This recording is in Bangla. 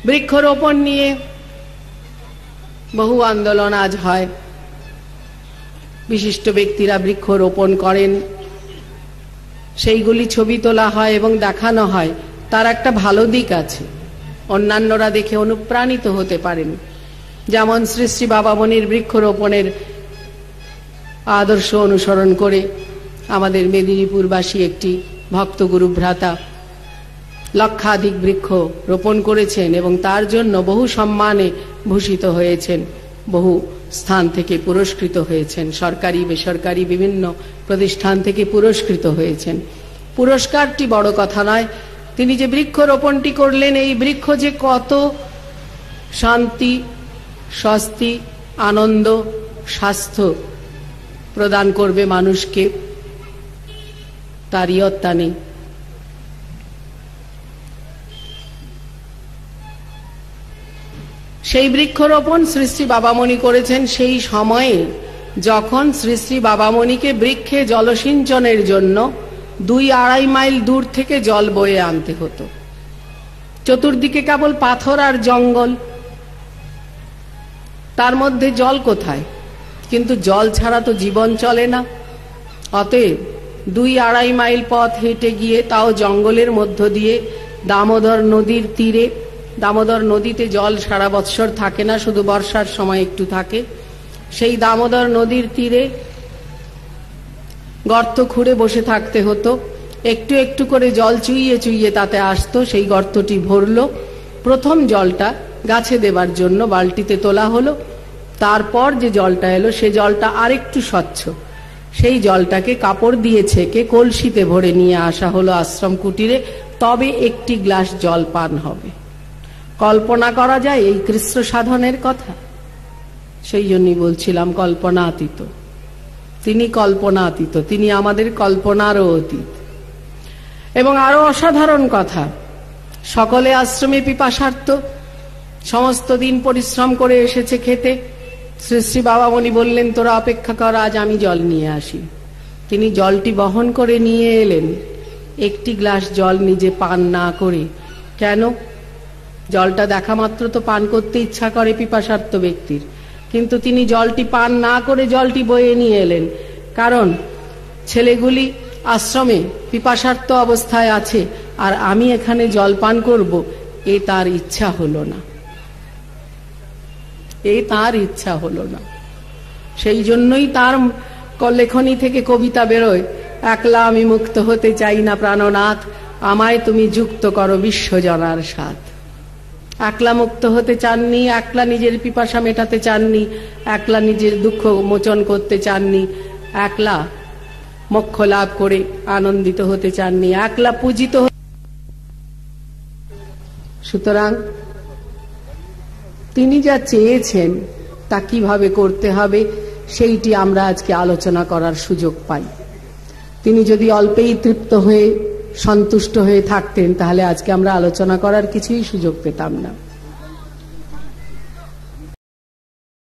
বৃক্ষরোপণ নিয়ে বহু আন্দোলন আজ হয়, বিশিষ্ট ব্যক্তিরা বৃক্ষরোপণ করেন, সেইগুলি ছবি তোলা হয় এবং দেখানো হয়। তার একটা ভালো দিক আছে, অন্যান্যরা দেখে অনুপ্রাণিত হতে পারেন। যেমন শ্রী শ্রী বাবামণির বৃক্ষরোপণের আদর্শ অনুসরণ করে আমাদের মেদিনীপুরবাসী একটি ভক্তগুরু ভ্রাতা লক্ষাধিক বৃক্ষ রোপণ করেছেন এবং তার জন্য বহু সম্মানে ভূষিত হয়েছেন, বহু স্থান থেকে পুরস্কৃত হয়েছেন, সরকারি বেসরকারি বিভিন্ন প্রতিষ্ঠান থেকে পুরস্কৃত হয়েছেন। পুরস্কারটি বড় কথা নয়, তিনি যে বৃক্ষরোপণটি করলেন, এই বৃক্ষ যে কত শান্তি, স্বস্তি, আনন্দ, স্বাস্থ্য প্রদান করবে মানুষকে, তার ইয়ত্তা নেই। সেই বৃক্ষরোপণ শ্রী শ্রী বাবামণি করেছেন সেই সময়ে যখন শ্রী শ্রী বাবামণিকে বৃক্ষে জলসিঞ্চনের জন্য 2-2.5 মাইল দূর থেকে জল বয়ে আনতে হতো। চতুর্দিকে কেবল পাথর আর জঙ্গল, তার মধ্যে জল কোথায়? কিন্তু জল ছাড়া তো জীবন চলে না। অতএব 2-2.5 মাইল পথ হেঁটে গিয়ে, তাও জঙ্গলের মধ্য দিয়ে, দামোদর নদীর তীরে, দামোদর নদীতে জল সারা বৎসর থাকে না, শুধু বর্ষার সময় একটু থাকে, সেই দামোদর নদীর তীরে গর্ত খুঁড়ে বসে থাকতে হতো। একটু একটু করে জল চুইয়ে চুইয়ে তাতে আসতো, সেই গর্তটি ভরলো, প্রথম জলটা গাছে দেবার জন্য বালতিতে তোলা হলো, তারপর যে জলটা এলো সে জলটা আরেকটু স্বচ্ছ, সেই জলটাকে কাপড় দিয়ে ছেঁকে কলসিতে ভরে নিয়ে আসা হলো আশ্রম কুটিরে, তবে একটি গ্লাস জল পান হবে। কল্পনা করা যায় এই কৃষ্ণ সাধনের কথা? সেই জন্যই বলছিলাম কল্পনাতীত। তিনি কল্পনাতীত, তিনি আমাদের কল্পনারও অতীত। এবং আরো অসাধারণ কথা, সকলে আশ্রমে পিপাসার্ত, সমস্ত দিন পরিশ্রম করে এসেছে খেতে। শ্রী শ্রী বাবামণি বললেন, তোরা অপেক্ষা কর, আজ আমি জল নিয়ে আসি। তিনি জলটি বহন করে নিয়ে এলেন, একটি গ্লাস জল নিজে পান না করে। কেন? জলটা দেখা মাত্র তো পান করতে ইচ্ছা করে পিপাসার্ত ব্যক্তির, কিন্তু তিনি জলটি পান না করে জলটি বয়ে নিয়ে এলেন। কারণ ছেলেগুলি আশ্রমে পিপাসার্ত অবস্থায় আছে, আর আমি এখানে জল পান করব, এ তার ইচ্ছা হলো না, এই তার ইচ্ছা হলো না। সেই জন্যই তার লেখনী থেকে কবিতা বেরোয়, একলা আমি মুক্ত হতে চাই না প্রাণনাথ, আমায় তুমি যুক্ত করো বিশ্বজনার সাথ। একলা মুক্ত হতে চাননি, একলা নিজের পিপাসা মেটাতে চাননি, একলা নিজের দুঃখ মোচন করতে চাননি, একলা মোক্ষ লাভ করে আনন্দিত হতে চাননি, একলা পূজিত। সুতরাং তিনি যা চেয়েছেন তা কিভাবে করতে হবে সেইটি আমরা আজকে আলোচনা করার সুযোগ পাই। তিনি যদি অল্পেই তৃপ্ত হয়ে সন্তুষ্ট হয়ে থাকতেন, তাহলে আজকে আমরা আলোচনা করার কিছুই সুযোগ পেতাম না।